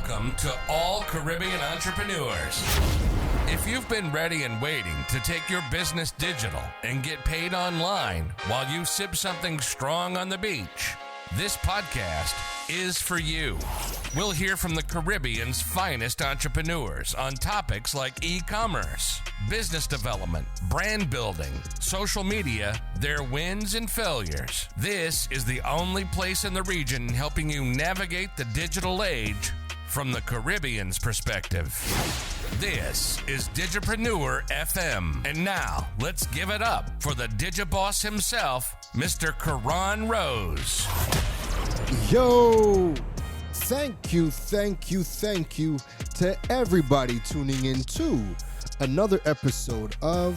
Welcome to all Caribbean entrepreneurs. If you've been ready and waiting to take your business digital and get paid online while you sip something strong on the beach, this podcast is for you. We'll hear from the Caribbean's finest entrepreneurs on topics like e-commerce, business development, brand building, social media, their wins and failures. This is the only place in the region helping you navigate the digital age from the Caribbean's perspective. This is Digipreneur FM. And now, let's give it up for the Digiboss himself, Mr. Keron Rose. Yo! Thank you to everybody tuning in to another episode of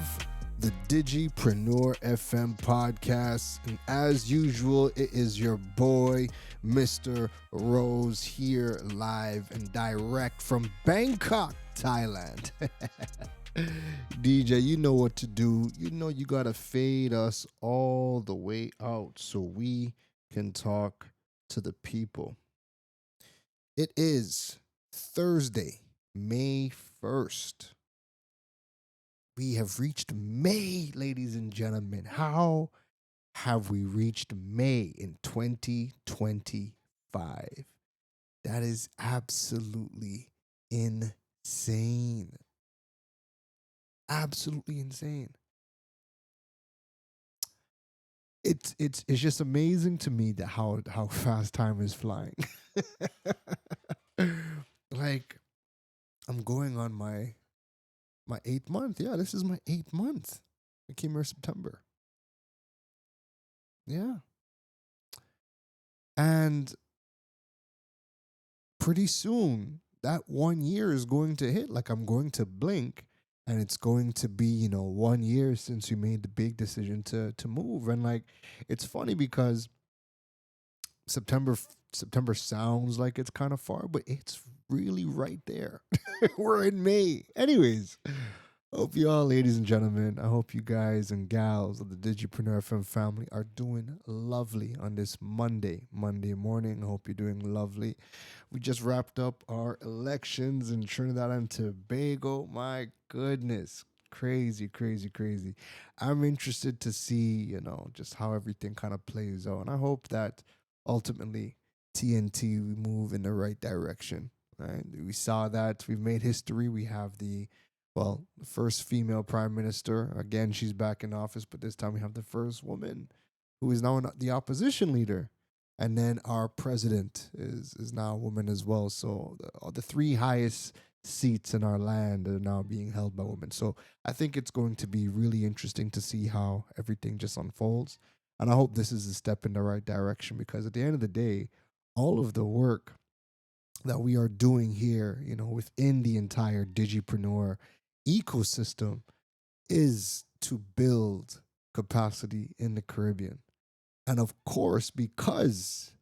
the Digipreneur FM podcast. And as usual, it is your boy, Mr. Rose, here live and direct from Bangkok, Thailand. DJ, you know what to do. You know you gotta fade us all the way out so we can talk to the people. It is Thursday, May 1st. We have reached May, ladies and gentlemen. How have we reached May in 2025? That is absolutely insane. Absolutely insane. It's just amazing to me that how fast time is flying. Like, I'm going on my 8th month. Yeah, this is my 8th month. I came here September. Yeah. And pretty soon, that 1 year is going to hit. Like, I'm going to blink. And it's going to be, 1 year since you made the big decision to move. And like, it's funny because September sounds like it's kind of far, but it's really right there. We're in May. Anyways, hope you all, ladies and gentlemen, I hope you guys and gals of the Digipreneur FM family are doing lovely on this Monday morning. I hope you're doing lovely. We just wrapped up our elections in Trinidad and Tobago. My goodness. Crazy. I'm interested to see, just how everything kind of plays out. And I hope that ultimately TNT we move in the right direction. Right? We saw that. We've made history. We have the first female prime minister. Again, she's back in office, but this time we have the first woman who is now the opposition leader. And then our president is now a woman as well. So the three highest seats in our land are now being held by women. So I think it's going to be really interesting to see how everything just unfolds. And I hope this is a step in the right direction, because at the end of the day, all of the work that we are doing here, within the entire Digipreneur ecosystem is to build capacity in the Caribbean. And of course, because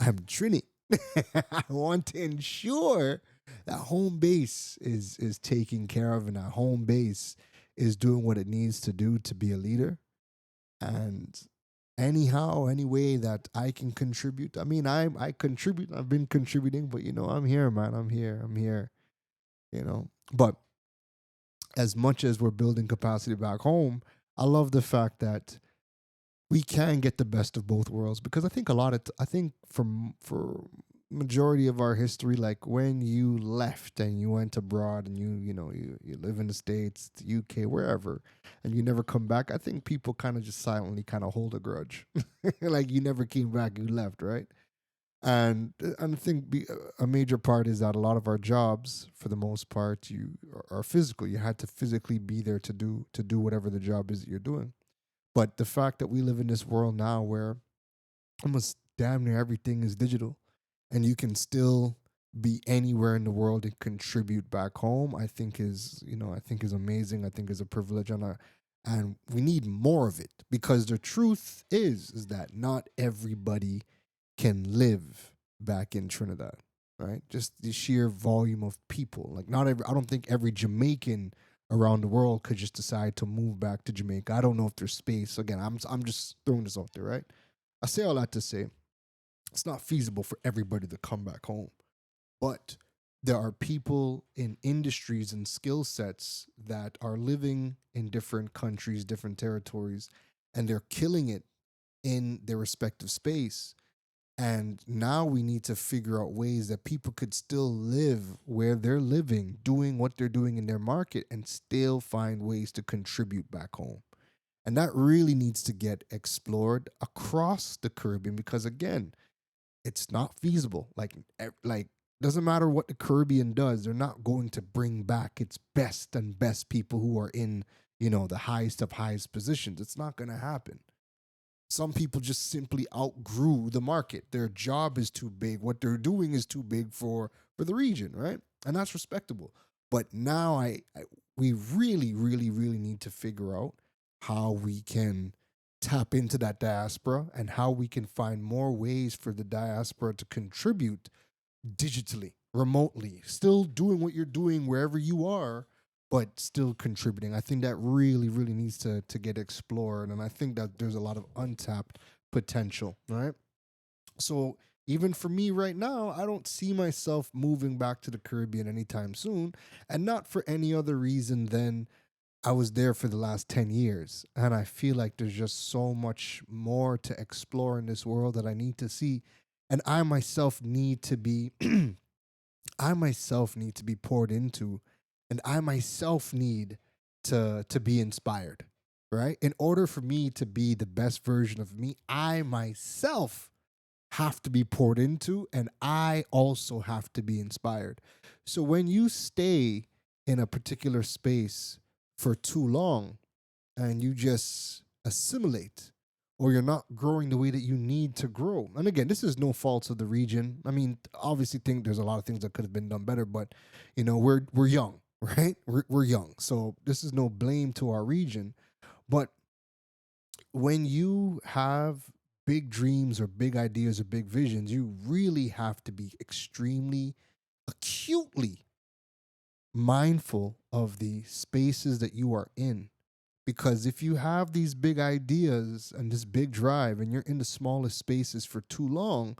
I'm Trini, I want to ensure that home base is taken care of and that home base is doing what it needs to do to be a leader. And anyhow, any way that I can contribute. I mean, I contribute. I've been contributing, but I'm here, man. I'm here. But as much as we're building capacity back home, I love the fact that we can get the best of both worlds, because I think for majority of our history, like when you left and you went abroad and you live in the States, the UK, wherever, and you never come back, I think people kind of just silently kind of hold a grudge. Like, you never came back, you left, right? And I think a major part is that a lot of our jobs, for the most part, you are physical. You had to physically be there to do whatever the job is that you're doing. But the fact that we live in this world now where almost damn near everything is digital, and you can still be anywhere in the world and contribute back home, I think is amazing. I think is a privilege, and we need more of it, because the truth is that not everybody can live back in Trinidad, right? Just the sheer volume of people. Like, I don't think every Jamaican around the world could just decide to move back to Jamaica. I don't know if there's space. Again, I'm just throwing this out there, right? I say all that to say it's not feasible for everybody to come back home. But there are people in industries and skill sets that are living in different countries, different territories, and they're killing it in their respective space. And now we need to figure out ways that people could still live where they're living, doing what they're doing in their market, and still find ways to contribute back home. And that really needs to get explored across the Caribbean because, again, it's not feasible. Like doesn't matter what the Caribbean does, they're not going to bring back its best and best people who are in, the highest of highest positions. It's not going to happen. Some people just simply outgrew the market. Their job is too big. What they're doing is too big for the region, right? And that's respectable. But now we really, really, really need to figure out how we can tap into that diaspora and how we can find more ways for the diaspora to contribute digitally, remotely, still doing what you're doing wherever you are, but still contributing. I think that really, really needs to get explored. And I think that there's a lot of untapped potential, right? So even for me right now, I don't see myself moving back to the Caribbean anytime soon. And not for any other reason than I was there for the last 10 years. And I feel like there's just so much more to explore in this world that I need to see. And I myself need to be I myself need to be poured into, and I myself need to be inspired, right? In order for me to be the best version of me, I myself have to be poured into, and I also have to be inspired. So when you stay in a particular space for too long, and you just assimilate, or you're not growing the way that you need to grow. And again, this is no fault of the region. I mean, obviously think there's a lot of things that could have been done better, but we're young, right? We're young. So this is no blame to our region. But when you have big dreams or big ideas or big visions, you really have to be extremely acutely mindful of the spaces that you are in. Because if you have these big ideas and this big drive and you're in the smallest spaces for too long,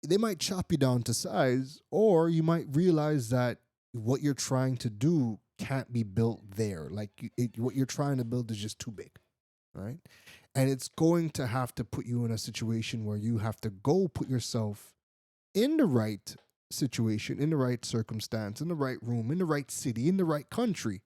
they might chop you down to size, or you might realize that what you're trying to do can't be built there. Like what you're trying to build is just too big, right? And it's going to have to put you in a situation where you have to go put yourself in the right situation, in the right circumstance, in the right room, in the right city, in the right country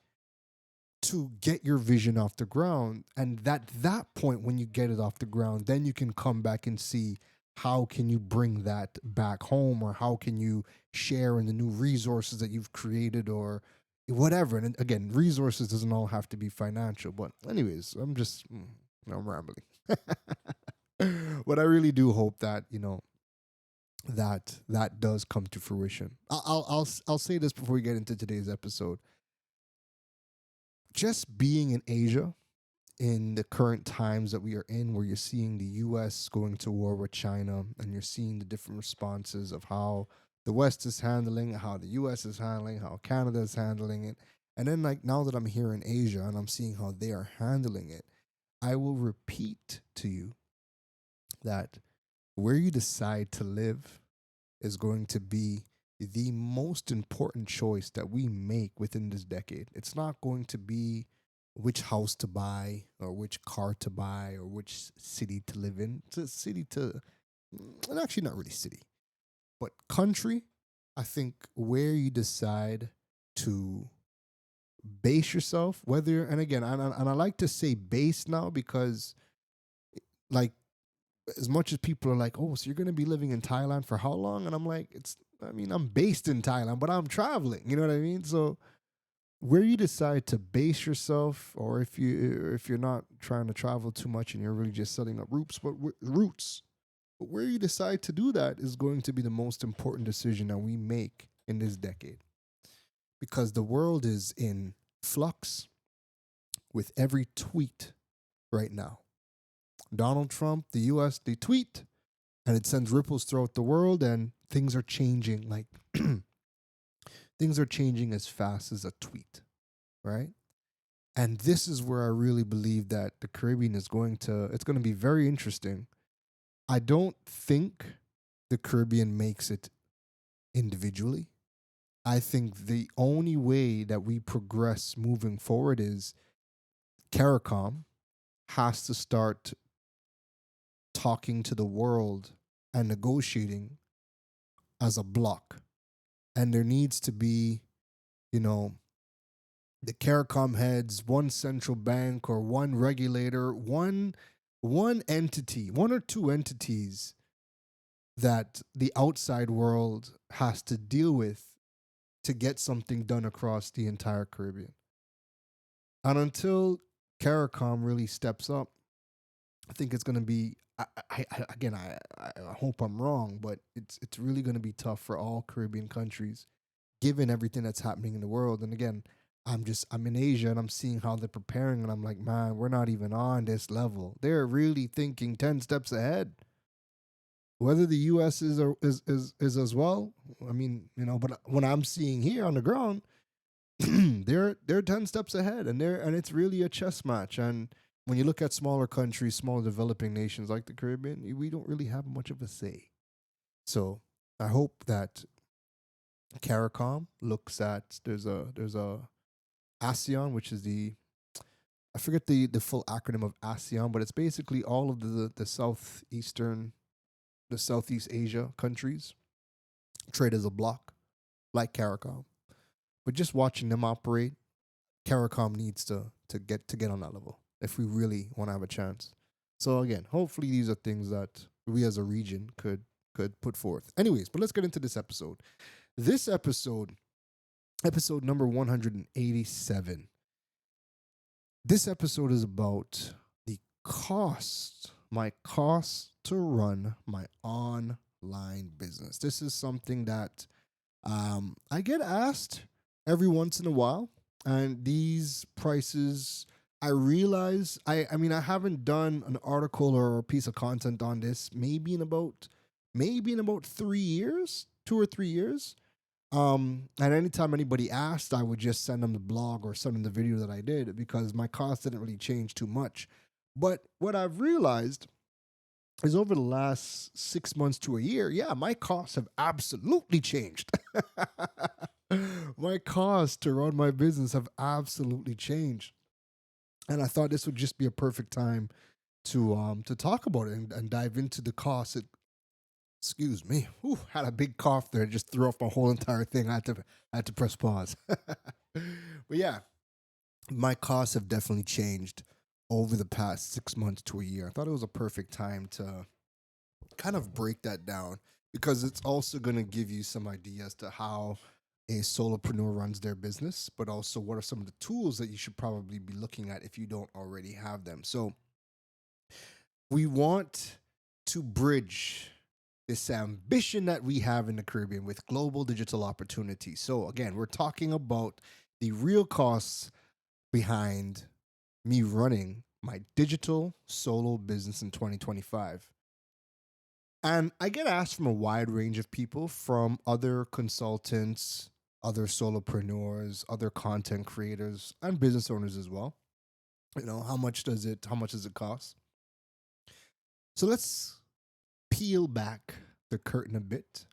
to get your vision off the ground. And at that point, when you get it off the ground, then you can come back and see how can you bring that back home, or how can you share in the new resources that you've created, or whatever. And again, resources doesn't all have to be financial. But anyways, I'm rambling. But I really do hope that that does come to fruition. I'll say this before we get into today's episode. Just being in Asia in the current times that we are in, where you're seeing the US going to war with China, and you're seeing the different responses of how the West is handling, how the US is handling, how Canada is handling it. And then, like, now that I'm here in Asia and I'm seeing how they are handling it, I will repeat to you that where you decide to live is going to be the most important choice that we make within this decade. It's not going to be which house to buy, or which car to buy, or which city to live in. It's a city to, and actually not really city, but country. I think where you decide to base yourself, whether, and again, and I like to say base now because, like, as much as people are like, oh, so you're going to be living in Thailand for how long? And I'm like, I'm based in Thailand, but I'm traveling. You know what I mean? So where you decide to base yourself, or if you're not trying to travel too much and you're really just setting up roots, but where you decide to do that is going to be the most important decision that we make in this decade, because the world is in flux with every tweet right now. Donald Trump, the US, they tweet, and it sends ripples throughout the world, and things are changing. Like things are changing as fast as a tweet, right? And this is where I really believe that the Caribbean it's going to be very interesting. I don't think the Caribbean makes it individually. I think the only way that we progress moving forward is CARICOM has to start talking to the world and negotiating as a block. And there needs to be, you know, the CARICOM heads, one central bank or one regulator, one entity, one or two entities that the outside world has to deal with to get something done across the entire Caribbean. And until CARICOM really steps up, I think it's going to be. I hope I'm wrong, but it's really going to be tough for all Caribbean countries, given everything that's happening in the world. And again, I'm in Asia and I'm seeing how they're preparing, and I'm like, man, we're not even on this level. They're really thinking 10 steps ahead. Whether the U.S. is as well, I mean, but when I'm seeing here on the ground, they're 10 steps ahead, and it's really a chess match. And when you look at smaller countries, small developing nations like the Caribbean, we don't really have much of a say. So I hope that CARICOM looks at there's a ASEAN, which is I forget the full acronym of ASEAN, but it's basically all of the Southeast Asia countries trade as a block, like CARICOM. But just watching them operate, CARICOM needs to get on that level if we really want to have a chance. So again, hopefully these are things that we as a region could put forth. Anyways, but let's get into this episode. This episode number 187. This episode is about my cost to run my online business. This is something that I get asked every once in a while, and these prices, I realize, I mean, I haven't done an article or a piece of content on this maybe in about 3 years, 2 or 3 years. And anytime anybody asked, I would just send them the blog or send them the video that I did, because my cost didn't really change too much. But what I've realized is over the last 6 months to a year, yeah, my costs have absolutely changed. My costs to run my business have absolutely changed. And I thought this would just be a perfect time to talk about it and dive into the costs. Excuse me. Ooh, had a big cough there. Just threw off my whole entire thing. I had to press pause. But yeah, my costs have definitely changed over the past 6 months to a year. I thought it was a perfect time to kind of break that down, because it's also going to give you some ideas to how a solopreneur runs their business, but also what are some of the tools that you should probably be looking at if you don't already have them. So we want to bridge this ambition that we have in the Caribbean with global digital opportunities. So again, we're talking about the real costs behind me running my digital solo business in 2025. And I get asked from a wide range of people, from other consultants, other solopreneurs, other content creators, and business owners as well. How much does it cost? So let's peel back the curtain a bit.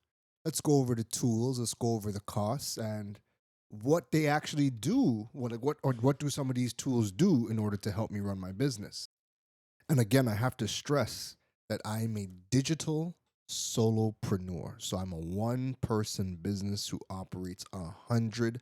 Let's go over the tools. Let's go over the costs and what they actually do. What do some of these tools do in order to help me run my business? And again, I have to stress that I'm a digital solopreneur. So I'm a one-person business who operates 100%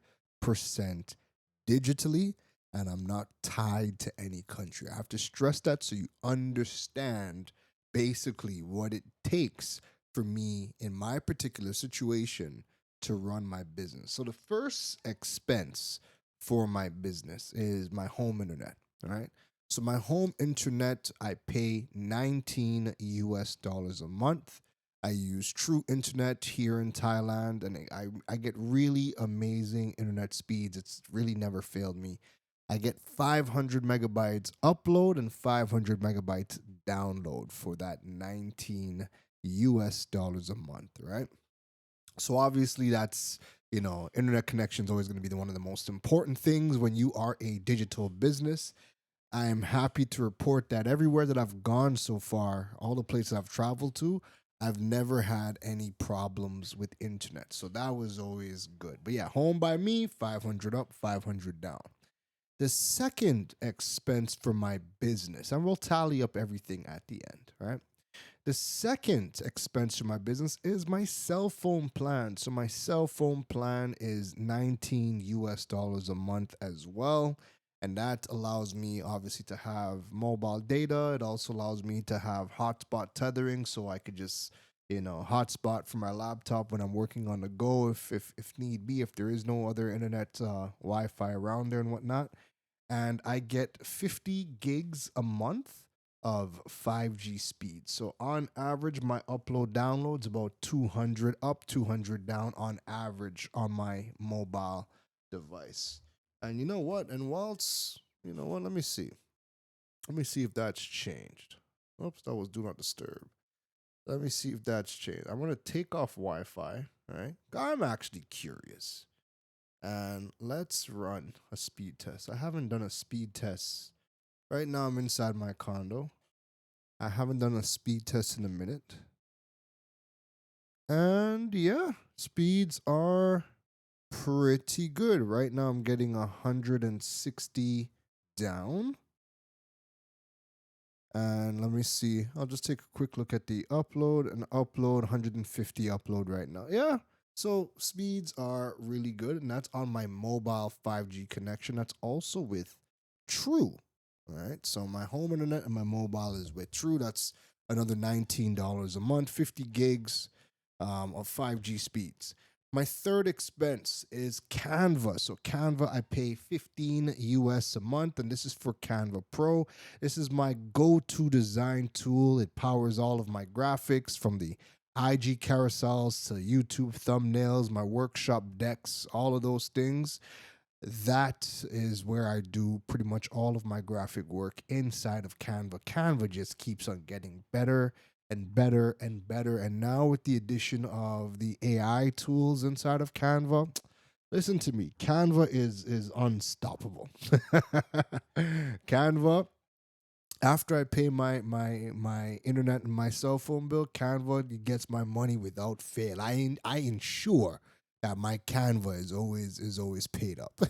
digitally, and I'm not tied to any country. I have to stress that so you understand basically what it takes for me in my particular situation to run my business. So the first expense for my business is my home internet, all right? So my home internet, I pay $19 a month. I use True Internet here in Thailand, and I get really amazing internet speeds. It's really never failed me. I get 500 megabytes upload and 500 megabytes download for that $19 a month, right? So obviously that's, internet connection is always going to be one of the most important things when you are a digital business. I am happy to report that everywhere that I've gone so far, all the places I've traveled to, I've never had any problems with internet. So that was always good. But yeah, home by me, 500 up, 500 down. The second expense for my business, and we'll tally up everything at the end, right? The second expense for my business is my cell phone plan. So my cell phone plan is 19 US dollars a month as well. And that allows me obviously to have mobile data. It also allows me to have hotspot tethering so I could just, hotspot from my laptop when I'm working on the go if need be, if there is no other internet Wi-Fi around there and whatnot. And I get 50 gigs a month of 5G speed. So on average, my upload downloads about 200 up, 200 down on average on my mobile device. And you know what? And whilst, you know what? Let me see. Let me see if that's changed. Oops, that was do not disturb. Let me see if that's changed. I'm going to take off Wi Fi, right? I'm actually curious. And let's run a speed test. I haven't done a speed test. Right now, I'm inside my condo. I haven't done a speed test in a minute. And yeah, speeds are pretty good. Right now, I'm getting 160 down. And let me see. I'll just take a quick look at the upload and upload 150 upload right now. Yeah. So speeds are really good. And that's on my mobile 5G connection. That's also with True. All right. So my home internet and my mobile is with True. That's another $19 a month, 50 gigs of 5G speeds. My third expense is Canva. So Canva, I pay 15 US a month, and this is for Canva Pro. This is my go-to design tool. It powers all of my graphics from the IG carousels to YouTube thumbnails, my workshop decks, all of those things. That is where I do pretty much all of my graphic work inside of Canva. Canva just keeps on getting better and better and better. And now with the addition of the AI tools inside of Canva, listen to me, Canva is unstoppable. Canva, after I pay my internet and my cell phone bill, Canva gets my money without fail. I ensure that my Canva is always paid up.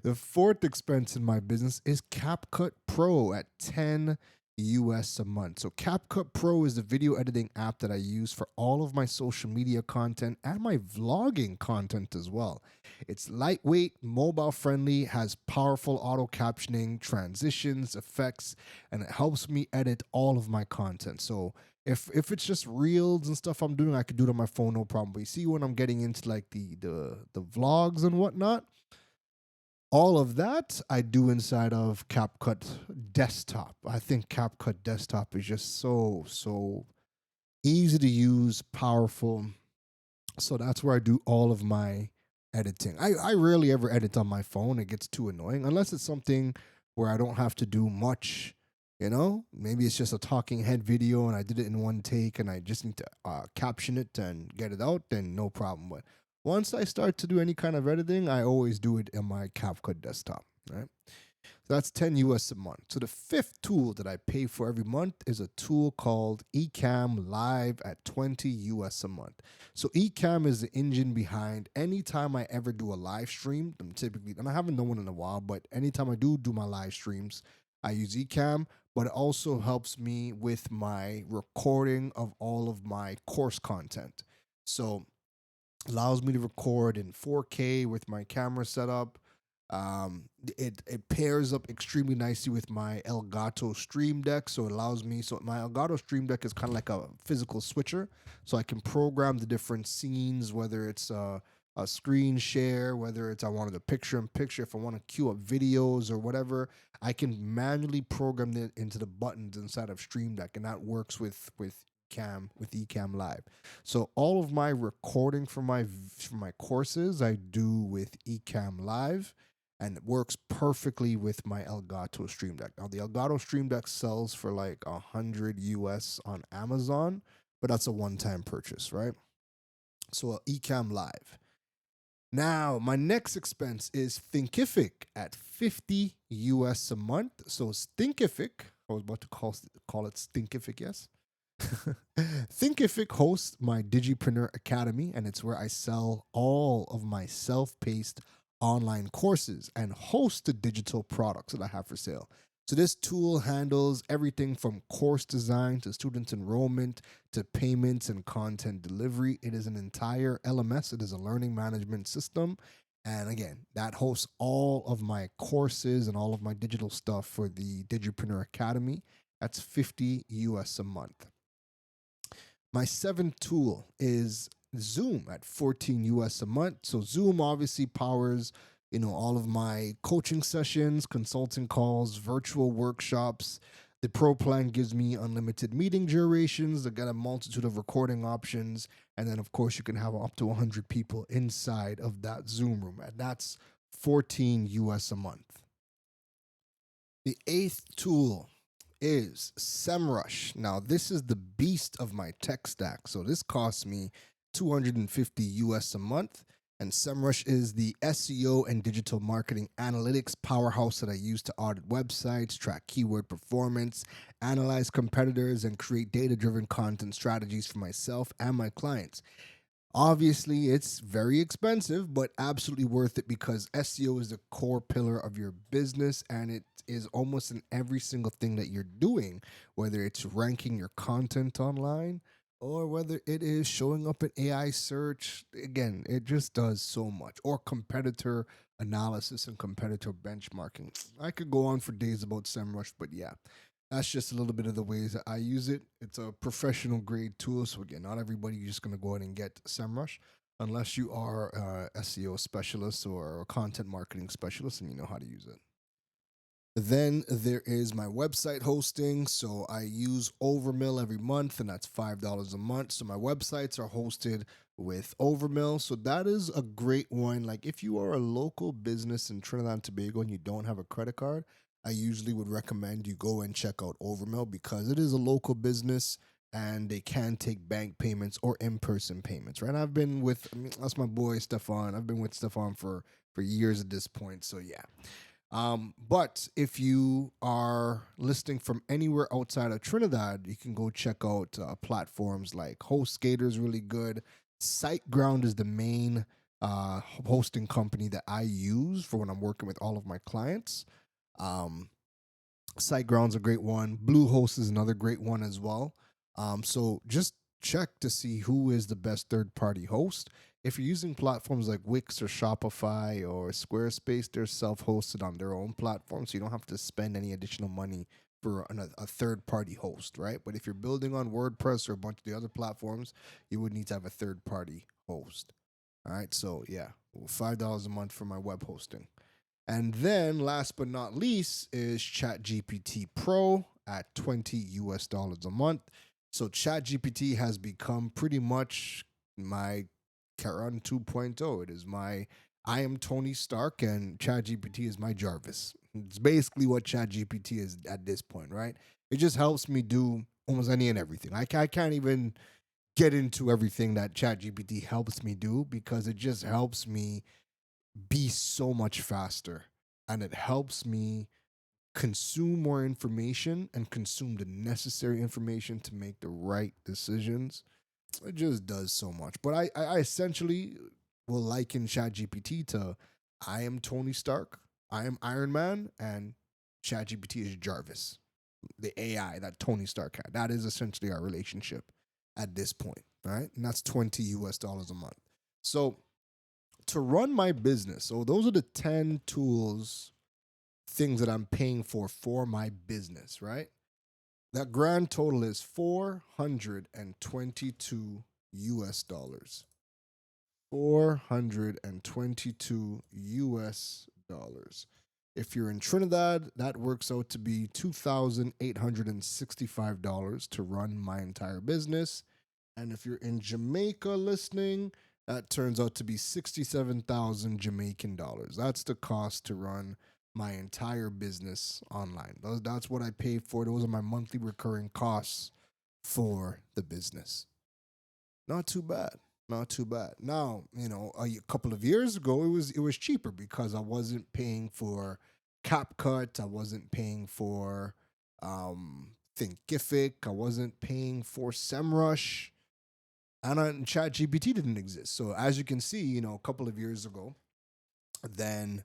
The fourth expense in my business is CapCut Pro at 10 US a month. So CapCut Pro is the video editing app that I use for all of my social media content and my vlogging content as well. It's lightweight, mobile friendly, has powerful auto captioning, transitions, effects, and it helps me edit all of my content. So if it's just reels and stuff I'm doing, I could do it on my phone, no problem. But you see, when I'm getting into like the vlogs and whatnot, all of that I do inside of CapCut Desktop. I think CapCut Desktop is just so easy to use, powerful. So that's where I do all of my editing. I rarely ever edit on my phone. It gets too annoying unless it's something where I don't have to do much. Maybe it's just a talking head video and I did it in one take and I just need to caption it and get it out, then no problem. But once I start to do any kind of editing, I always do it in my CapCut Desktop, right? So that's 10 US a month. So the fifth tool that I pay for every month is a tool called Ecamm Live at 20 US a month. So Ecamm is the engine behind anytime I ever do a live stream. Typically, and I haven't done one in a while, but anytime I do my live streams, I use Ecamm, but it also helps me with my recording of all of my course content. So allows me to record in 4K with my camera setup. It pairs up extremely nicely with my Elgato Stream Deck, so it allows me. So my Elgato Stream Deck is kind of like a physical switcher, so I can program the different scenes, whether it's a screen share, whether it's I wanted a picture in picture, if I want to queue up videos or whatever, I can manually program it into the buttons inside of Stream Deck, and that works with Ecamm Live. So all of my recording for my courses I do with Ecamm Live, and it works perfectly with my Elgato Stream Deck. Now the Elgato Stream Deck sells for like 100 US on Amazon, but that's a one-time purchase, right? So Ecamm Live. Now, my next expense is Thinkific at 50 US a month. So Thinkific, I was about to call it Thinkific, yes. Thinkific hosts my Digipreneur Academy, and it's where I sell all of my self-paced online courses and host the digital products that I have for sale. So this tool handles everything from course design to student enrollment to payments and content delivery. It is an entire LMS. It is a learning management system. And again, that hosts all of my courses and all of my digital stuff for the Digipreneur Academy. That's 50 US a month. My seventh tool is Zoom at 14 US a month. So Zoom obviously powers, all of my coaching sessions, consulting calls, virtual workshops. The Pro plan gives me unlimited meeting durations. I got a multitude of recording options. And then, of course, you can have up to 100 people inside of that Zoom room. And that's 14 US a month. The eighth tool is SEMrush. Now, this is the beast of my tech stack. So this costs me 250 US a month. And SEMrush is the SEO and digital marketing analytics powerhouse that I use to audit websites, track keyword performance, analyze competitors, and create data-driven content strategies for myself and my clients. Obviously, it's very expensive, but absolutely worth it because SEO is the core pillar of your business and it is almost in every single thing that you're doing, whether it's ranking your content online or whether it is showing up in AI search. Again, it just does so much. Or competitor analysis and competitor benchmarking. I could go on for days about SEMrush, but yeah, that's just a little bit of the ways that I use it. It's a professional grade tool. So again, not everybody is just going to go ahead and get SEMrush unless you are a SEO specialist or a content marketing specialist and you know how to use it. Then there is my website hosting. So I use Overmill every month, and that's $5 a month. So my websites are hosted with Overmill. So that is a great one. Like if you are a local business in Trinidad and Tobago and you don't have a credit card, I usually would recommend you go and check out Overmill because it is a local business and they can take bank payments or in-person payments, right? That's my boy Stefan. I've been with Stefan for years at this point. So yeah. But if you are listening from anywhere outside of Trinidad, you can go check out platforms like HostGator is really good. SiteGround is the main hosting company that I use for when I'm working with all of my clients. Um, SiteGround's a great one. Bluehost is another great one as well. So just check to see who is the best third-party host. If you're using platforms like Wix or Shopify or Squarespace, they're self-hosted on their own platform, so you don't have to spend any additional money for a third-party host, right? But if you're building on WordPress or a bunch of the other platforms, you would need to have a third-party host. All right, so yeah, $5 a month for my web hosting. And then last but not least is ChatGPT Pro at 20 US dollars a month. So ChatGPT has become pretty much my Keron 2.0. It is I am Tony Stark and ChatGPT is my Jarvis. It's basically what ChatGPT is at this point, right? It just helps me do almost any and everything. I can't even get into everything that ChatGPT helps me do because it just helps me be so much faster and it helps me consume more information and consume the necessary information to make the right decisions. It just does so much. But I essentially will liken ChatGPT to I am Tony Stark, I am Iron Man, and ChatGPT is Jarvis, the AI that Tony Stark had. That is essentially our relationship at this point, right? And that's 20 US dollars a month. So to run my business, so those are the 10 things that I'm paying for my business, right? That grand total is 422 US dollars. 422 US dollars. If you're in Trinidad, that works out to be $2,865 to run my entire business. And if you're in Jamaica listening, that turns out to be 67,000 Jamaican dollars. That's the cost to run my entire business online. That's what I pay for. Those are my monthly recurring costs for the business. Not too bad. Not too bad. Now, a couple of years ago, it was cheaper because I wasn't paying for CapCut. I wasn't paying for Thinkific. I wasn't paying for SEMrush. And ChatGPT didn't exist. So as you can see, a couple of years ago, then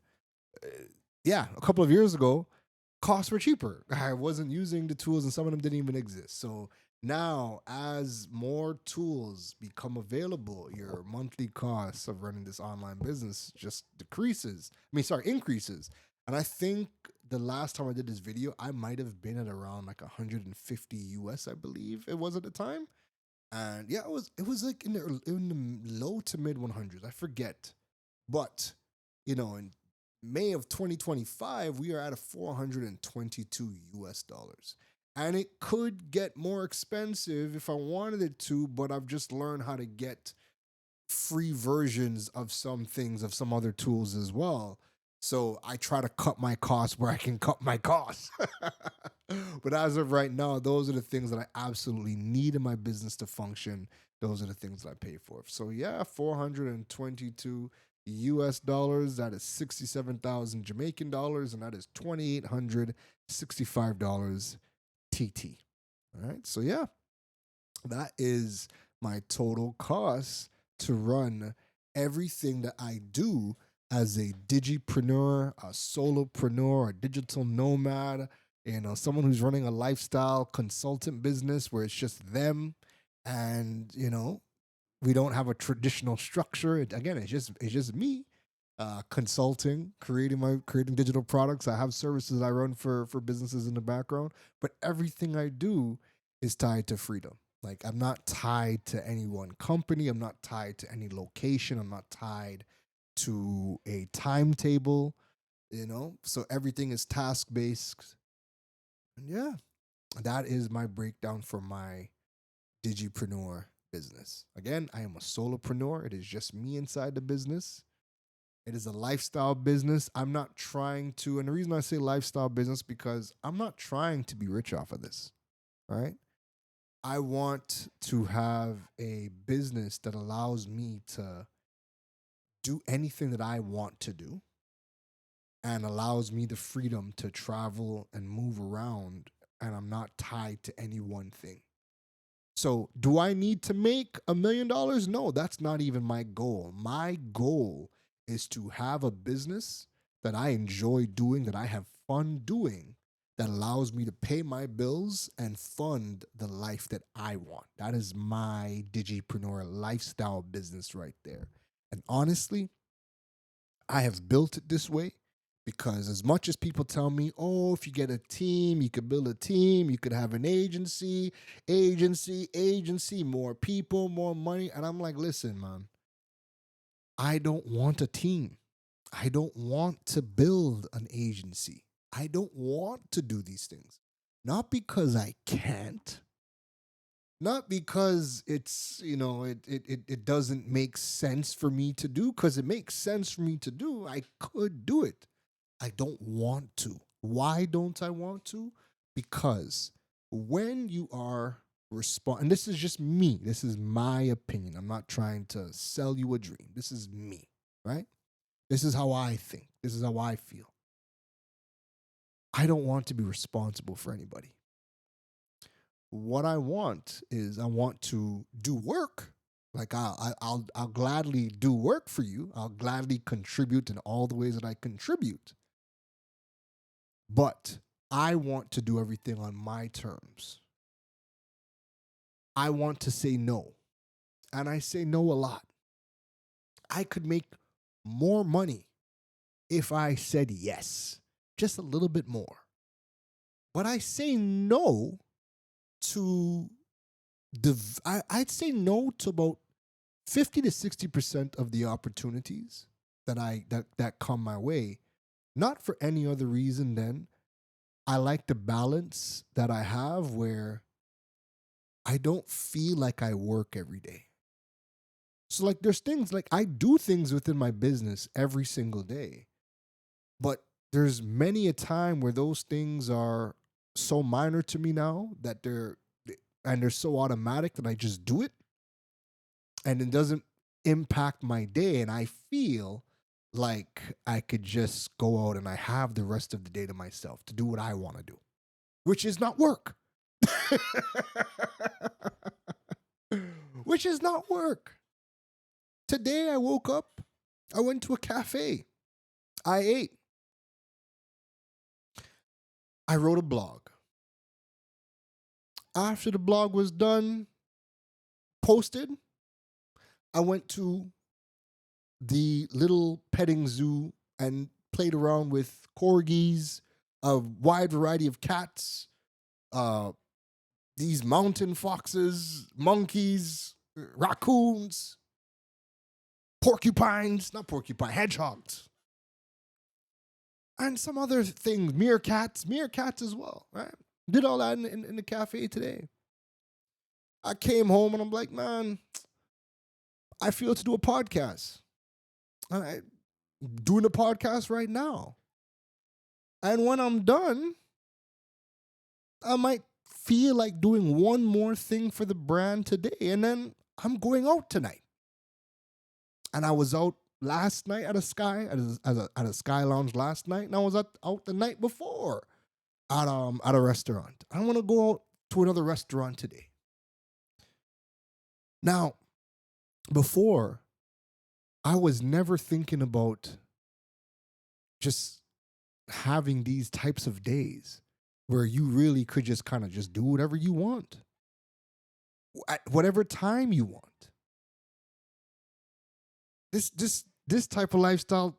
a couple of years ago, costs were cheaper. I wasn't using the tools and some of them didn't even exist. So now as more tools become available, your monthly costs of running this online business just increases. And I think the last time I did this video, I might have been at around like 150 US, I believe it was at the time. And yeah, it was like in the low to mid 100s. I forget. But, in May of 2025, we are at a 422 US dollars. And it could get more expensive if I wanted it to, but I've just learned how to get free versions of some things, of some other tools as well. So I try to cut my costs where I can cut my costs. But as of right now, those are the things that I absolutely need in my business to function. Those are the things that I pay for. So yeah, 422 US dollars. That is 67,000 Jamaican dollars, and that is $2,865 TT. All right. So yeah, that is my total cost to run everything that I do as a digipreneur, a solopreneur, a digital nomad, someone who's running a lifestyle consultant business where it's just them, and we don't have a traditional structure. It's just me consulting, creating digital products. I have services I run for businesses in the background, but everything I do is tied to freedom. Like, I'm not tied to any one company. I'm not tied to any location. I'm not tied to a timetable, So everything is task based. And yeah, that is my breakdown for my digipreneur business. Again, I am a solopreneur. It is just me inside the business. It is a lifestyle business. I'm not trying to, and the reason I say lifestyle business, because I'm not trying to be rich off of this. All right. I want to have a business that allows me to do anything that I want to do and allows me the freedom to travel and move around, and I'm not tied to any one thing. So, do I need to make $1 million? No, that's not even my goal. My goal is to have a business that I enjoy doing, that I have fun doing, that allows me to pay my bills and fund the life that I want. That is my digipreneur lifestyle business right there. And honestly, I have built it this way because as much as people tell me, oh, if you get a team, you could build a team, you could have an agency, more people, more money. And I'm like, listen, man, I don't want a team. I don't want to build an agency. I don't want to do these things. Not because I can't, not because it's, it doesn't make sense for me to do, because it makes sense for me to do. I could do it. I don't want to. Why don't I want to? Because when you are and this is just me, this is my opinion. I'm not trying to sell you a dream. This is me, right? This is how I think. This is how I feel. I don't want to be responsible for anybody. What I want is I want to do work. Like I'll gladly do work for you. I'll gladly contribute in all the ways that I contribute. But I want to do everything on my terms. I want to say no. And I say no a lot. I could make more money if I said yes, just a little bit more. But I say no to I'd say no to about 50 to 60% of the opportunities that come my way, not for any other reason than I like the balance that I have where I don't feel like I work every day. So like there's things like I do things within my business every single day, but there's many a time where those things are so minor to me now that they're so automatic that I just do it and it doesn't impact my day, and I feel like I could just go out and I have the rest of the day to myself to do what I want to do, which is not work. Which is not work. Today I woke up, I went to a cafe, I ate, I wrote a blog. After the blog was done, posted, I went to the little petting zoo and played around with corgis, a wide variety of cats, these mountain foxes, monkeys, raccoons, hedgehogs, and some other things, meerkats as well, right? Did all that in the cafe today. I came home and I'm like, man, I feel to do a podcast. And I'm doing a podcast right now. And when I'm done, I might feel like doing one more thing for the brand today. And then I'm going out tonight. And I was out last night at a Sky Lounge last night. And I was out the night before at a restaurant. I want to go out to another restaurant today. Now, before, I was never thinking about just having these types of days where you really could just kind of just do whatever you want at whatever time you want. This type of lifestyle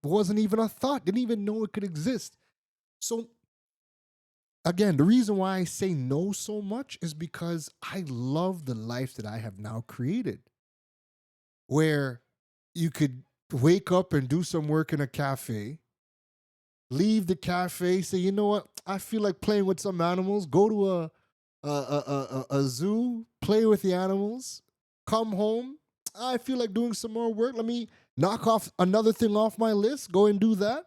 wasn't even a thought, didn't even know it could exist. So again, the reason why I say no so much is because I love the life that I have now created, where you could wake up and do some work in a cafe, leave the cafe, say, you know what, I feel like playing with some animals, go to a zoo, play with the animals, come home, I feel like doing some more work, let me knock off another thing off my list, go and do that.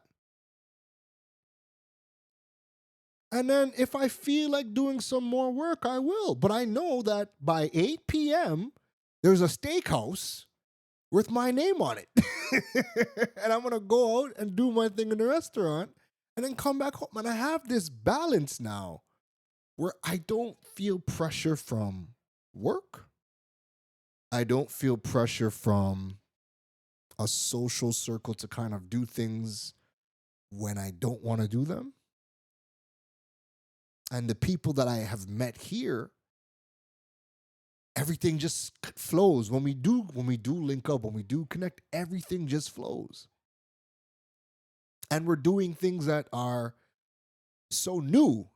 And then if I feel like doing some more work, I will. But I know that by 8 p.m., there's a steakhouse with my name on it. And I'm going to go out and do my thing in the restaurant and then come back home. And I have this balance now where I don't feel pressure from work. I don't feel pressure from a social circle to kind of do things when I don't want to do them. And the people that I have met here, everything just flows. When we do link up, when we do connect, everything just flows. And we're doing things that are so new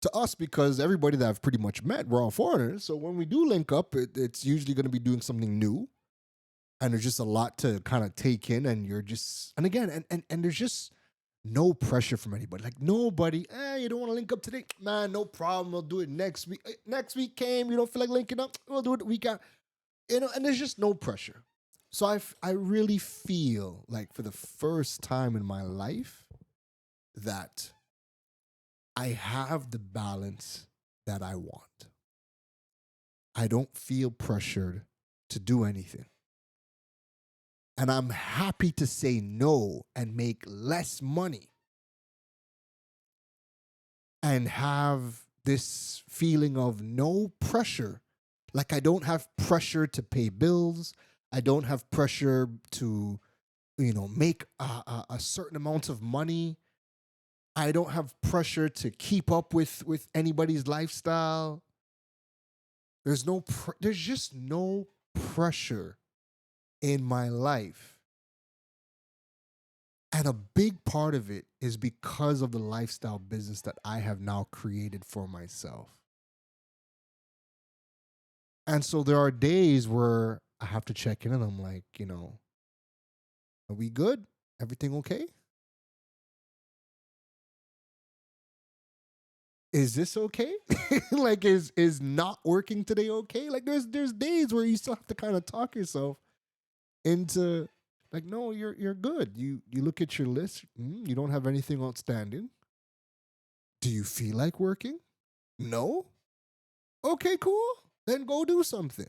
to us because everybody that I've pretty much met, we're all foreigners. So when we do link up, it's usually going to be doing something new. And there's just a lot to kind of take in. And you're just, and again, and there's just no pressure from anybody. Like nobody, you don't want to link up today? Man, no problem. We'll do it next week. Next week came, you don't feel like linking up? We'll do it the week out. And there's just no pressure. So I really feel like for the first time in my life that I have the balance that I want. I don't feel pressured to do anything. And I'm happy to say no and make less money and have this feeling of no pressure. Like I don't have pressure to pay bills. I don't have pressure to, make a certain amount of money. I don't have pressure to keep up with anybody's lifestyle. There's just no pressure in my life. And a big part of it is because of the lifestyle business that I have now created for myself. And so there are days where I have to check in and I'm like, are we good? Everything okay? Is this okay? Like, is not working today okay? Like, there's days where you still have to kind of talk yourself into like, no, you're good. You look at your list, you don't have anything outstanding. Do you feel like working? No? Okay, cool. Then go do something.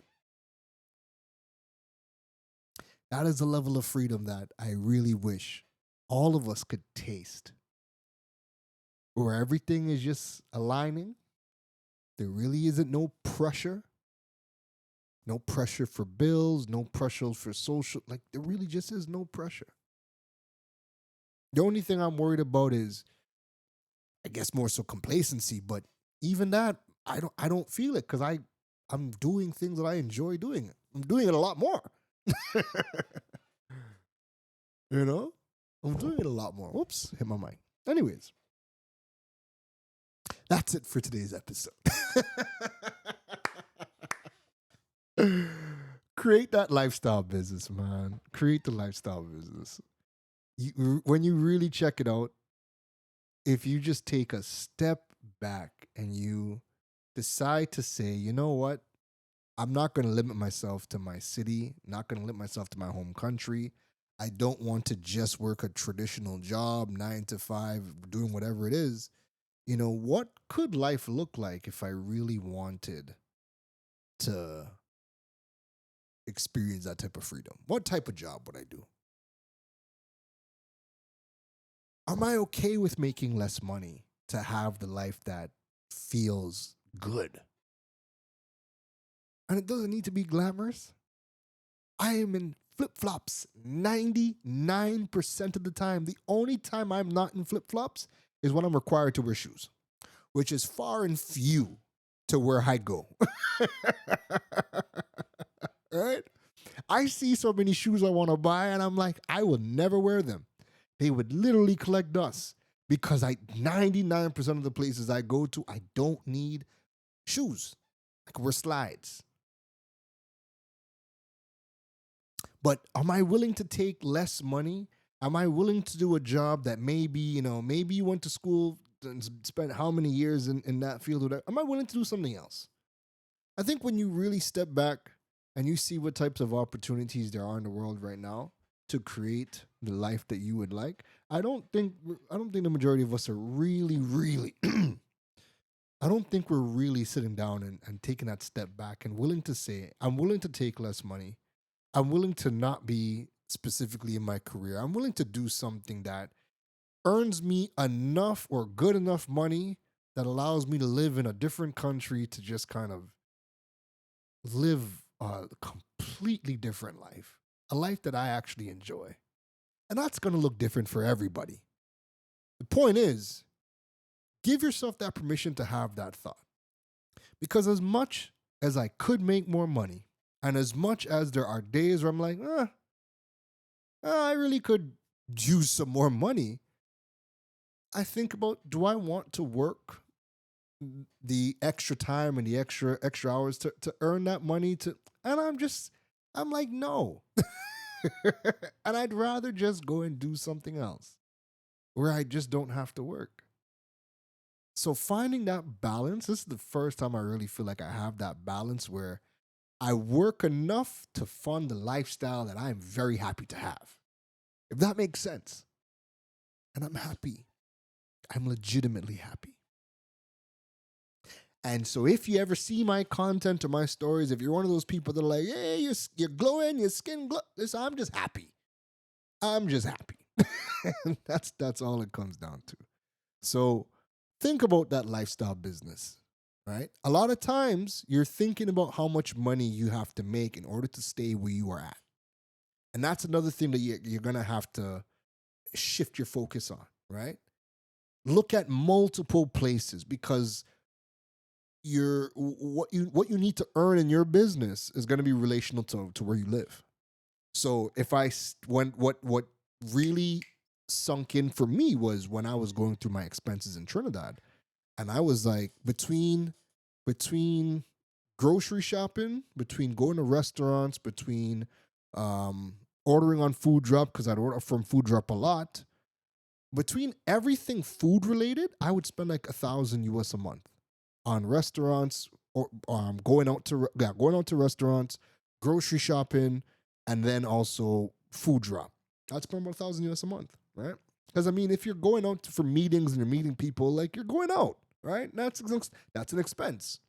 That is a level of freedom that I really wish all of us could taste. Where everything is just aligning There really isn't no pressure. No pressure for bills, no pressure for social. Like, there really just is no pressure. The only thing I'm worried about is, I guess, more so complacency. But even that, I don't feel it because I'm doing things that I enjoy doing. I'm doing it a lot more. You know, I'm doing it a lot more. Whoops, hit my mic. Anyways, that's it for today's episode. Create that lifestyle business, man. Create the lifestyle business. When you really check it out, if you just take a step back and you decide to say, you know what, I'm not going to limit myself to my city, not going to limit myself to my home country. I don't want to just work a traditional job, 9 to 5, doing whatever it is. You know, what could life look like if I really wanted to experience that type of freedom? What type of job would I do? Am I okay with making less money to have the life that feels good? And it doesn't need to be glamorous. I am in flip-flops 99% of the time. The only time I'm not in flip-flops is when I'm required to wear shoes, which is far and few to where I go. Right? I see so many shoes I want to buy, and I'm like, I will never wear them. They would literally collect dust because 99% of the places I go to, I don't need shoes. I can wear slides. But am I willing to take less money? Am I willing to do a job that maybe you went to school and spent how many years in that field? Am I willing to do something else? I think when you really step back and you see what types of opportunities there are in the world right now to create the life that you would like, I don't think the majority of us are really I don't think we're really sitting down and taking that step back and willing to say, I'm willing to take less money. I'm willing to not be specifically in my career. I'm willing to do something that earns me enough or good enough money that allows me to live in a different country, to just kind of live a completely different life, a life that I actually enjoy. And that's going to look different for everybody. The point is, give yourself that permission to have that thought. Because as much as I could make more money, and as much as there are days where I'm like, I really could use some more money, I think about, do I want to work the extra time and the extra hours to earn that money? And I'm like, no. And I'd rather just go and do something else where I just don't have to work. So finding that balance, this is the first time I really feel like I have that balance where I work enough to fund the lifestyle that I'm very happy to have. If that makes sense. And I'm happy. I'm legitimately happy. And so if you ever see my content or my stories, if you're one of those people that are like, hey, you're glowing, your skin glow, listen, I'm just happy. I'm just happy. That's all it comes down to. So think about that lifestyle business. Right? A lot of times you're thinking about how much money you have to make in order to stay where you are at. And that's another thing that you're going to have to shift your focus on, right? Look at multiple places, because what you need to earn in your business is going to be relational to where you live. So what really sunk in for me was when I was going through my expenses in Trinidad. And I was like, between grocery shopping, between going to restaurants, between ordering on Food Drop, because I'd order from Food Drop a lot, between everything food related, I would spend like $1,000 a month on restaurants, or going out to restaurants, grocery shopping, and then also Food Drop. I'd spend about $1,000 a month, right? Because I mean, if you're going out for meetings and you're meeting people, like, you're going out, right? That's an expense.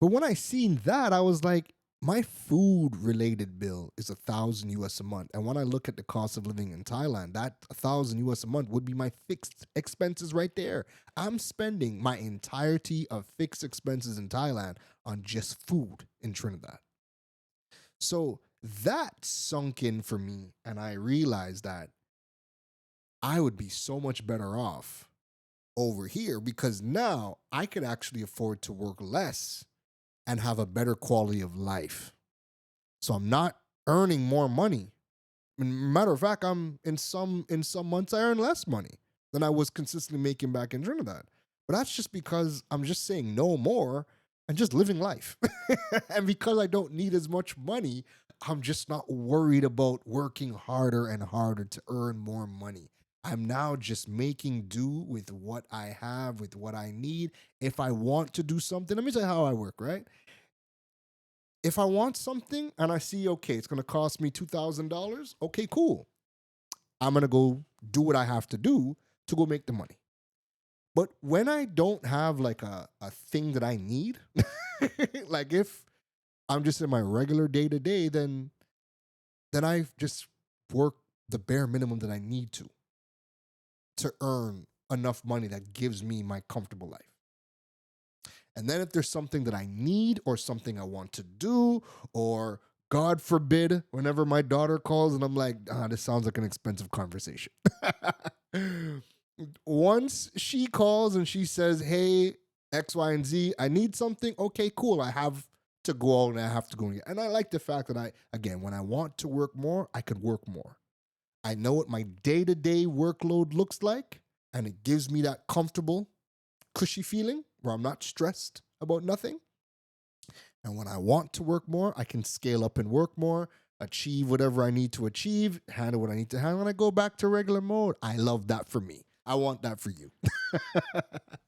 But when I seen that, I was like, my food related bill is $1,000 a month. And when I look at the cost of living in Thailand, that $1,000 a month would be my fixed expenses right there. I'm spending my entirety of fixed expenses in Thailand on just food in Trinidad. So that sunk in for me, and I realized that I would be so much better off over here because now I could actually afford to work less and have a better quality of life. So I'm not earning more money. Matter of fact, I'm in some months I earn less money than I was consistently making back in Trinidad. But that's just because I'm just saying no more and just living life. And because I don't need as much money, I'm just not worried about working harder and harder to earn more money. I'm now just making do with what I have, with what I need. If I want to do something, let me tell you how I work, right? If I want something and I see, okay, it's going to cost me $2,000, okay, cool. I'm going to go do what I have to do to go make the money. But when I don't have like a thing that I need, like if I'm just in my regular day-to-day, then I just work the bare minimum that I need to earn enough money that gives me my comfortable life. And then if there's something that I need or something I want to do, or God forbid, whenever my daughter calls and I'm like, this sounds like an expensive conversation. Once she calls and she says, hey, X, Y, and Z, I need something. Okay, cool. I have to go out and I have to go and get. And I like the fact that when I want to work more, I could work more. I know what my day-to-day workload looks like, and it gives me that comfortable, cushy feeling where I'm not stressed about nothing. And when I want to work more, I can scale up and work more, achieve whatever I need to achieve, handle what I need to handle, and I go back to regular mode. I love that for me. I want that for you.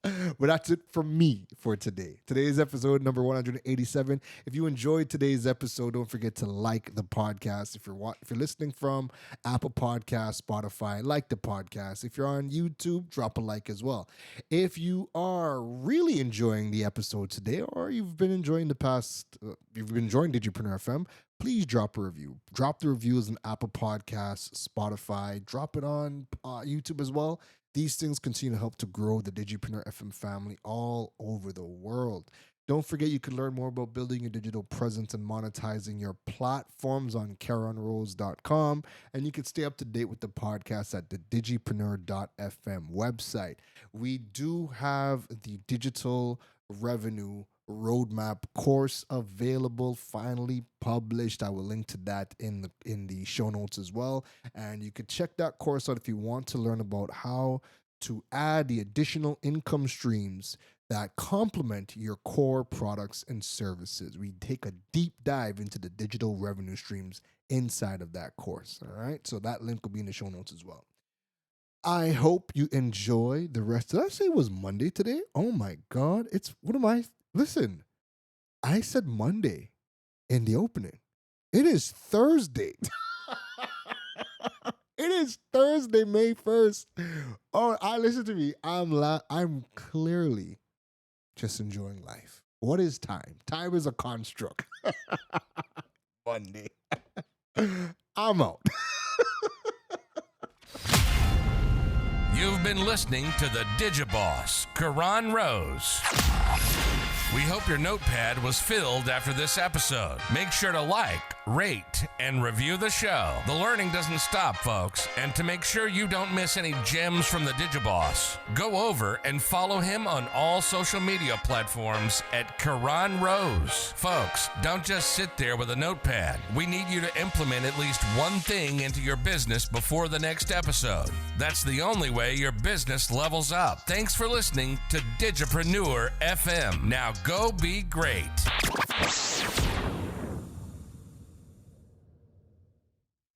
But that's it from me for today. Today's episode number 187. If you enjoyed today's episode, don't forget to like the podcast. If you're listening from Apple Podcasts, Spotify, like the podcast. If you're on YouTube, drop a like as well. If you are really enjoying the episode today, or you've been enjoying Digipreneur FM, please drop a review. Drop the reviews on Apple Podcasts, Spotify. Drop it on YouTube as well. These things continue to help to grow the Digipreneur FM family all over the world. Don't forget you can learn more about building your digital presence and monetizing your platforms on KeronRose.com. And you can stay up to date with the podcast at the digipreneur.fm website. We do have the digital revenue roadmap course available, finally published. I will link to that in the show notes as well, and you could check that course out if you want to learn about how to add the additional income streams that complement your core products and services. We take a deep dive into the digital revenue streams inside of that course. All right, so that link will be in the show notes as well. I hope you enjoy the rest. Did I say it was Monday today? Oh my God, listen, I said Monday in the opening. It is Thursday. It is Thursday, May 1st. Oh, listen to me. I'm clearly just enjoying life. What is time? Time is a construct. Monday. I'm out. You've been listening to the Digiboss, Keron Rose. We hope your notepad was filled after this episode. Make sure to like, rate, and review the show. The learning doesn't stop, folks. And to make sure you don't miss any gems from the Digiboss, go over and follow him on all social media platforms at Keron Rose. Folks, don't just sit there with a notepad. We need you to implement at least one thing into your business before the next episode. That's the only way your business levels up. Thanks for listening to Digipreneur FM. Now go be great.